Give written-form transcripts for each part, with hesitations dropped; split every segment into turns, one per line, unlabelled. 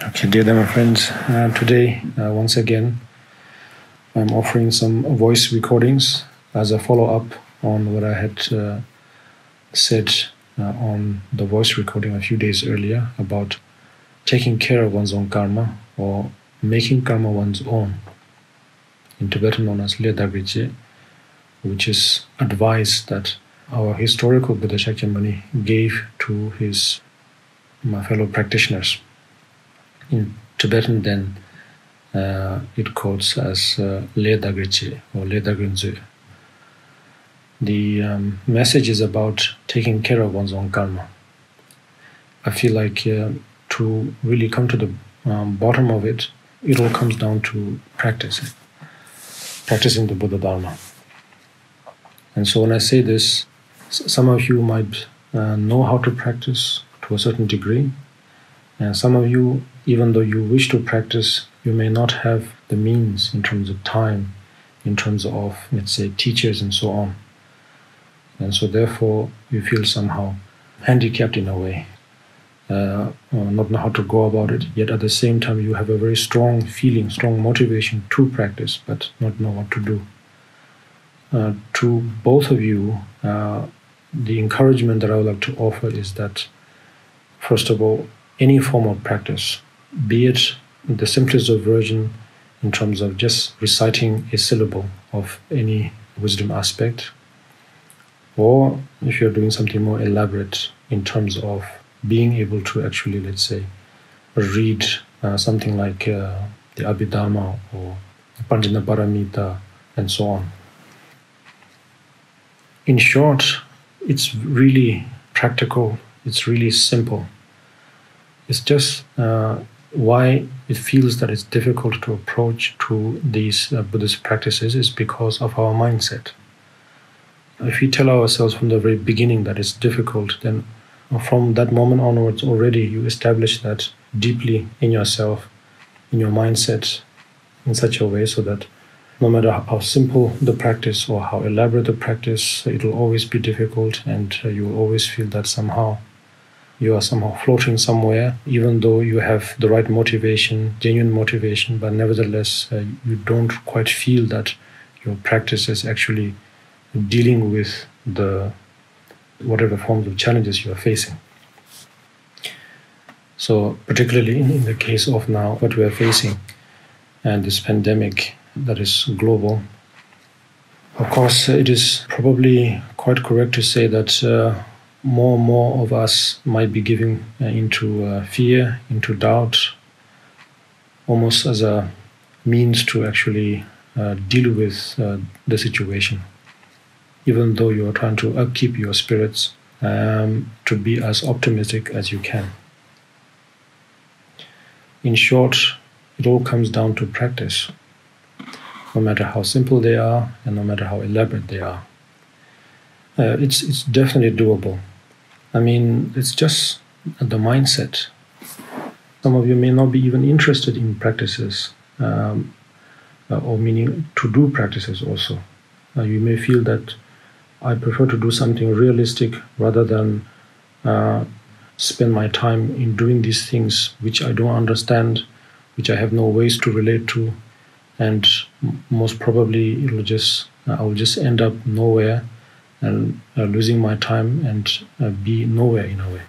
Okay, dear Dharma friends, today, once again, I'm offering some voice recordings as a follow-up on what I had said on the voice recording a few days earlier about taking care of one's own karma or making karma one's own, in Tibetan known as Ledagriche, which is advice that our historical Buddha Shakyamuni gave to my fellow practitioners. In Tibetan, then, it quotes as Ledagriche or Ledagrinzu. The message is about taking care of one's own karma. I feel like to really come to the bottom of it, it all comes down to practicing the Buddha Dharma. And so when I say this, some of you might know how to practice to a certain degree, and some of you, even though you wish to practice, you may not have the means in terms of time, in terms of, let's say, teachers and so on. And so therefore, you feel somehow handicapped in a way, not know how to go about it, yet at the same time you have a very strong feeling, strong motivation to practice, but not know what to do. To both of you, the encouragement that I would like to offer is that, first of all, any form of practice, be it the simplest of version in terms of just reciting a syllable of any wisdom aspect, or if you're doing something more elaborate in terms of being able to actually, let's say, read something like the Abhidharma or Panjana Paramita and so on. In short, it's really practical, it's really simple. It's just why it feels that it's difficult to approach to these Buddhist practices is because of our mindset. If we tell ourselves from the very beginning that it's difficult, then from that moment onwards already you establish that deeply in yourself, in your mindset, in such a way so that no matter how simple the practice or how elaborate the practice, it will always be difficult, and you will always feel that somehow you are somehow floating somewhere, even though you have the right motivation, genuine motivation, but nevertheless you don't quite feel that your practice is actually dealing with the whatever forms of challenges you are facing. So particularly in the case of now what we are facing and this pandemic that is global, of course it is probably quite correct to say that more and more of us might be giving into fear, into doubt, almost as a means to actually deal with the situation. Even though you are trying to upkeep your spirits to be as optimistic as you can. In short, it all comes down to practice, no matter how simple they are and no matter how elaborate they are. It's definitely doable. I mean, it's just the mindset. Some of you may not be even interested in practices, or meaning to do practices also. You may feel that I prefer to do something realistic rather than spend my time in doing these things which I don't understand, which I have no ways to relate to, and most probably I will just end up nowhere and losing my time and be nowhere in a way.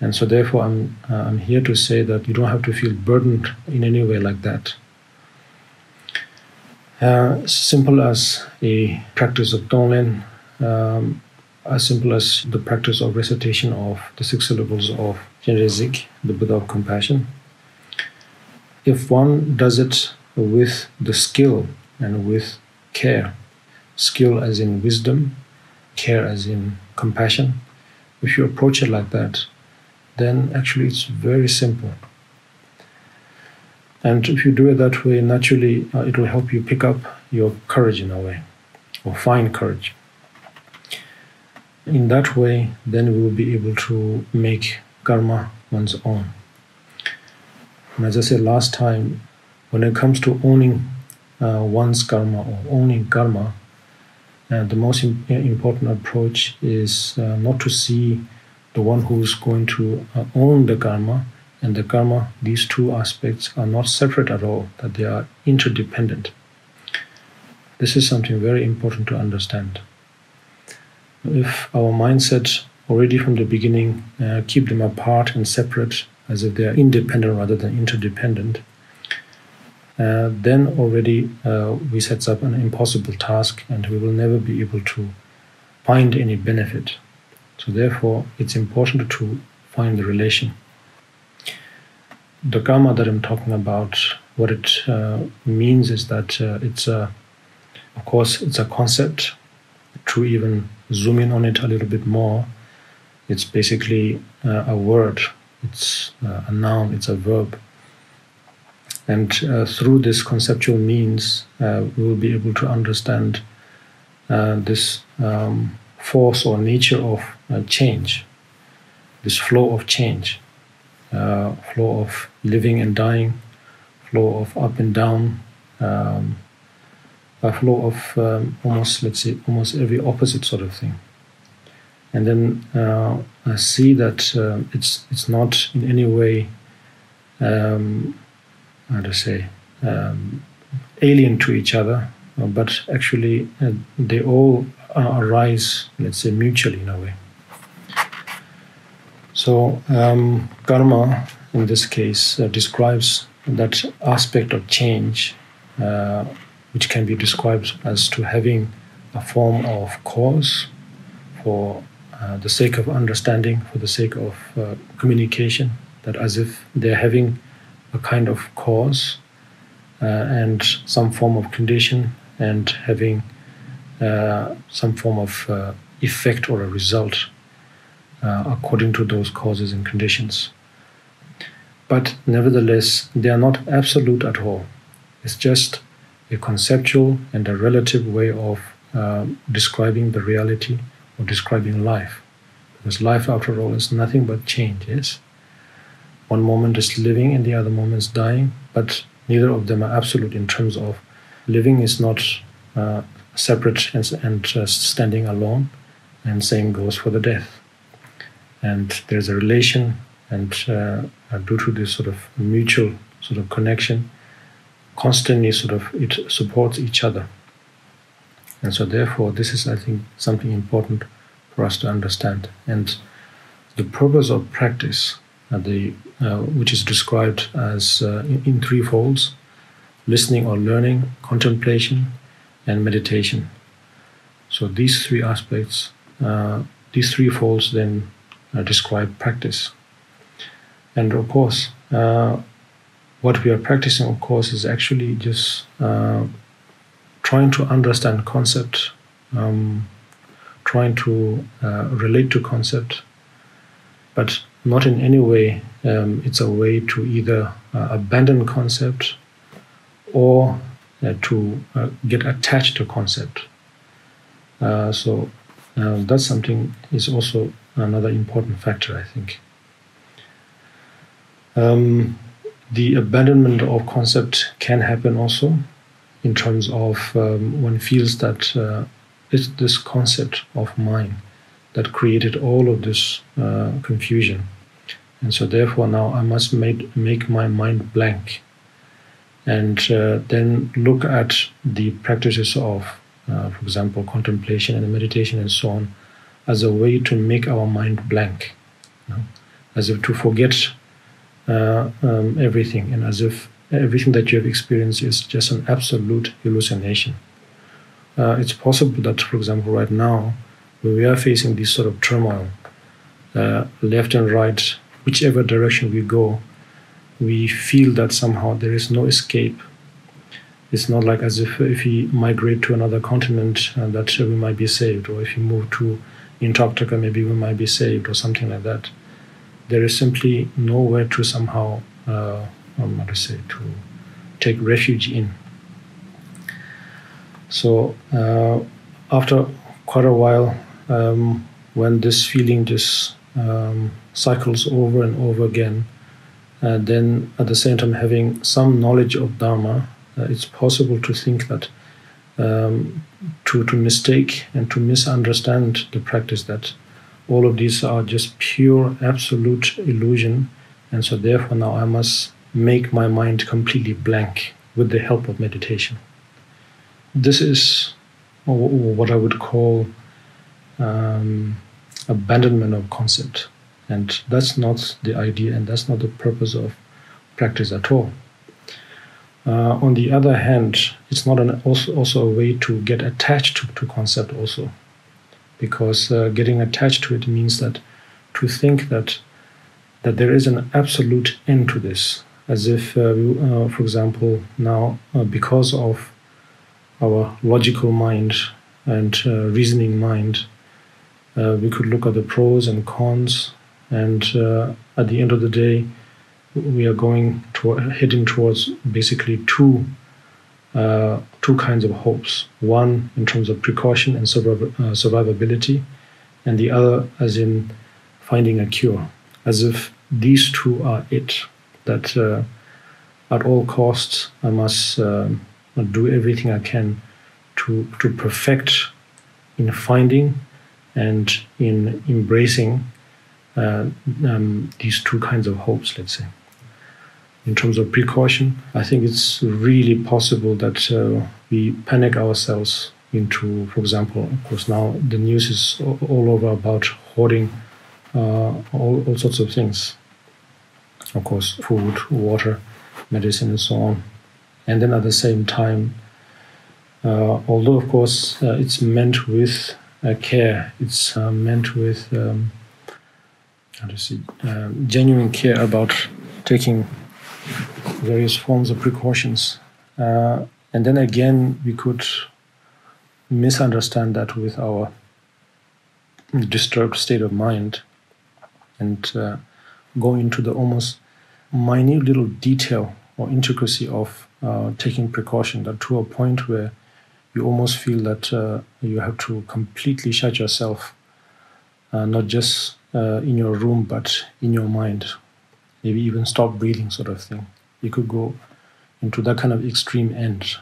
And so therefore I'm here to say that you don't have to feel burdened in any way like that. Simple as a practice of Tonglen, as simple as the practice of recitation of the 6 syllables of Jenrezik, the Buddha of Compassion. If one does it with the skill and with care, skill as in wisdom, care as in compassion, if you approach it like that, then actually it's very simple. And if you do it that way, naturally it will help you pick up your courage in a way, or find courage. In that way, then we will be able to make karma one's own. And as I said last time, when it comes to owning one's karma or owning karma, the most important approach is not to see the one who's going to own the karma and the karma, these two aspects are not separate at all, that they are interdependent. This is something very important to understand. If our mindset already from the beginning keep them apart and separate, as if they are independent rather than interdependent, then already we set up an impossible task, and we will never be able to find any benefit. So therefore, it's important to find the relation. The karma that I'm talking about, what it means is that of course, it's a concept. To even zoom in on it a little bit more, it's basically a word. It's a noun, it's a verb. And through this conceptual means, we will be able to understand this force or nature of change, this flow of change, flow of living and dying, flow of up and down, a flow of almost, let's say, almost every opposite sort of thing. And then I see that it's not in any way, how to say, alien to each other, but actually they all arise, let's say, mutually in a way. So karma, in this case, describes that aspect of change, which can be described as to having a form of cause for the sake of understanding, for the sake of communication, that as if they're having a kind of cause and some form of condition, and having some form of effect or a result according to those causes and conditions. But nevertheless, they are not absolute at all. It's just a conceptual and a relative way of describing the reality or describing life. Because life, after all, is nothing but change, yes? One moment is living and the other moment is dying, but neither of them are absolute in terms of living is not separate and standing alone, and same goes for the death. And there's a relation, and due to this sort of mutual sort of connection, constantly sort of it supports each other. And so therefore, this is, I think, something important for us to understand. And the purpose of practice, which is described as in three folds: listening or learning, contemplation, and meditation. So these three aspects, these three folds then describe practice. And of course, what we are practicing, of course, is actually just trying to understand concept, trying to relate to concept, but not in any way it's a way to either abandon concept or to get attached to concept. So that's something is also another important factor, I think. The abandonment of concept can happen also in terms of one feels that it's this concept of mine that created all of this confusion. And so therefore now I must make my mind blank, and then look at the practices of, for example, contemplation and meditation and so on, as a way to make our mind blank, as if to forget everything, and as if everything that you have experienced is just an absolute hallucination. It's possible that, for example, right now, when we are facing this sort of turmoil, left and right, whichever direction we go, we feel that somehow there is no escape. It's not like as if we migrate to another continent that we might be saved, or if we move to Antarctica, maybe we might be saved, or something like that. There is simply nowhere to somehow, to take refuge in. So after quite a while, when this feeling just cycles over and over again, then at the same time having some knowledge of Dharma, it's possible to think that to mistake and to misunderstand the practice, that all of these are just pure absolute illusion, And so therefore now I must make my mind completely blank with the help of meditation. This is what I would call abandonment of concept. And that's not the idea, and that's not the purpose of practice at all. On the other hand, it's not also a way to get attached to concept also, because getting attached to it means that to think that there is an absolute end to this, as if, for example, now because of our logical mind and reasoning mind, we could look at the pros and cons, and at the end of the day, we are heading towards basically two kinds of hopes. One in terms of precaution and survivability, and the other as in finding a cure, as if these two are it, that at all costs I must do everything I can to perfect in finding and in embracing these two kinds of hopes, let's say. In terms of precaution, I think it's really possible that we panic ourselves into, for example, of course now the news is all over about hoarding all sorts of things. Of course, food, water, medicine, and so on. And then at the same time, although of course it's meant with care, it's meant with genuine care about taking various forms of precautions. And then again, we could misunderstand that with our disturbed state of mind and go into the almost minute little detail or intricacy of taking precaution, that to a point where you almost feel that you have to completely shut yourself, not just in your room, but in your mind. Maybe even stop breathing, sort of thing. You could go into that kind of extreme end.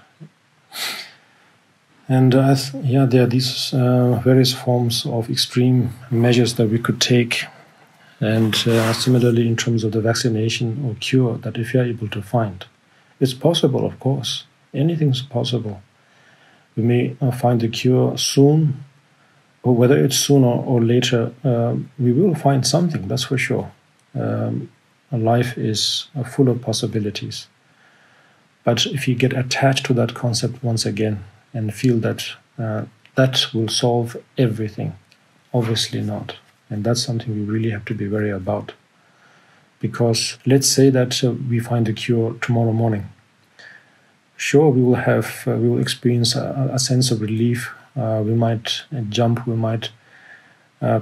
And there are these various forms of extreme measures that we could take. And similarly, in terms of the vaccination or cure, that if you are able to find, it's possible, of course. Anything's possible. We may find the cure soon, or whether it's sooner or later, we will find something, that's for sure. Life is full of possibilities. But if you get attached to that concept once again and feel that that will solve everything, obviously not. And that's something we really have to be wary about. Because let's say that we find a cure tomorrow morning. Sure, we will experience a sense of relief. We might jump, we might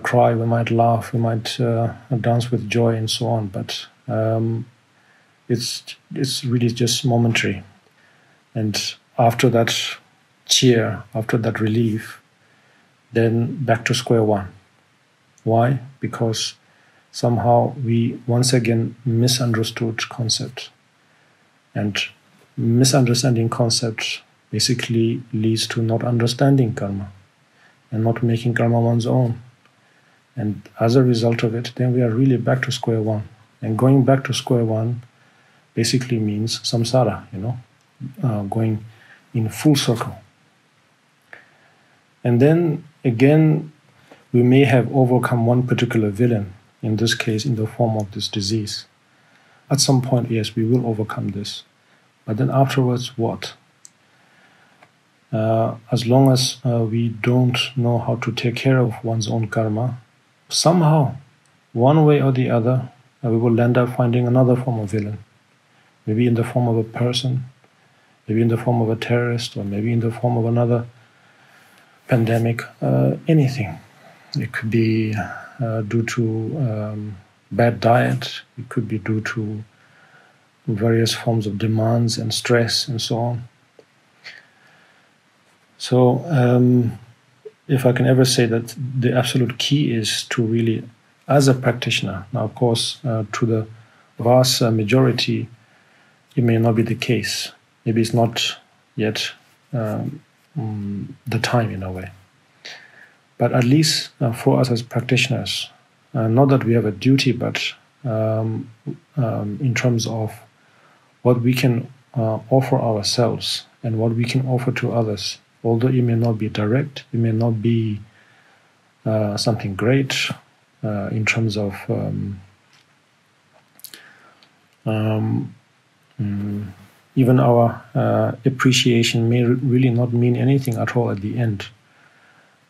cry, we might laugh, we might dance with joy and so on. But it's really just momentary. And after that cheer, after that relief, then back to square one. Why? Because somehow we once again misunderstood concept. And misunderstanding concept basically leads to not understanding karma and not making karma one's own. And as a result of it, then we are really back to square one. And going back to square one basically means samsara, going in full circle. And then again, we may have overcome one particular villain, in this case in the form of this disease. At some point, yes, we will overcome this. But then afterwards, what? As long as we don't know how to take care of one's own karma, somehow, one way or the other, we will end up finding another form of villain. Maybe in the form of a person, maybe in the form of a terrorist, or maybe in the form of another pandemic, anything. It could be due to bad diet, it could be due to various forms of demands and stress and so on. So if I can ever say that the absolute key is to really, as a practitioner, now of course to the vast majority it may not be the case. Maybe it's not yet the time in a way. But at least for us as practitioners, not that we have a duty, but in terms of what we can offer ourselves and what we can offer to others. Although it may not be direct, it may not be something great in terms of even our appreciation may really not mean anything at all at the end,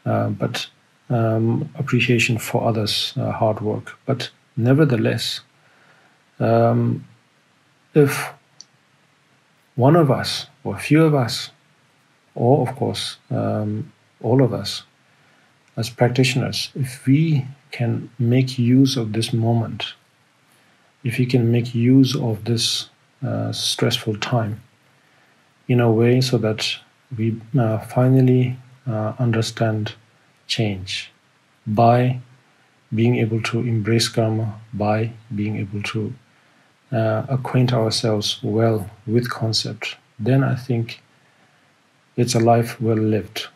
but appreciation for others' hard work. But nevertheless, if one of us, or a few of us, or of course all of us as practitioners, if we can make use of this moment, if we can make use of this stressful time in a way so that we finally understand change by being able to embrace karma, by being able to acquaint ourselves well with concept, then I think it's a life well lived.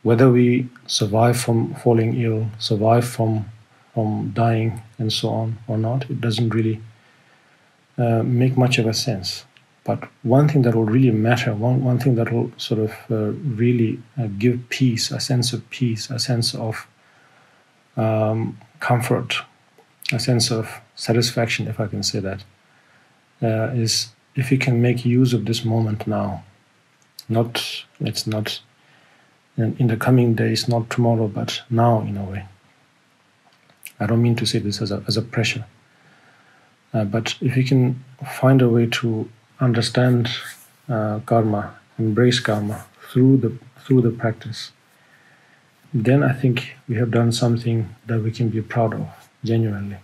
Whether we survive from falling ill, survive from dying and so on or not, it doesn't really make much of a sense. But one thing that will really matter, one thing that will sort of really give peace, a sense of peace, a sense of comfort, a sense of satisfaction, if I can say that, is if we can make use of this moment now. It's not in the coming days, not tomorrow, but now in a way. I don't mean to say this as a pressure, but if we can find a way to understand karma, embrace karma through the practice, then I think we have done something that we can be proud of, genuinely.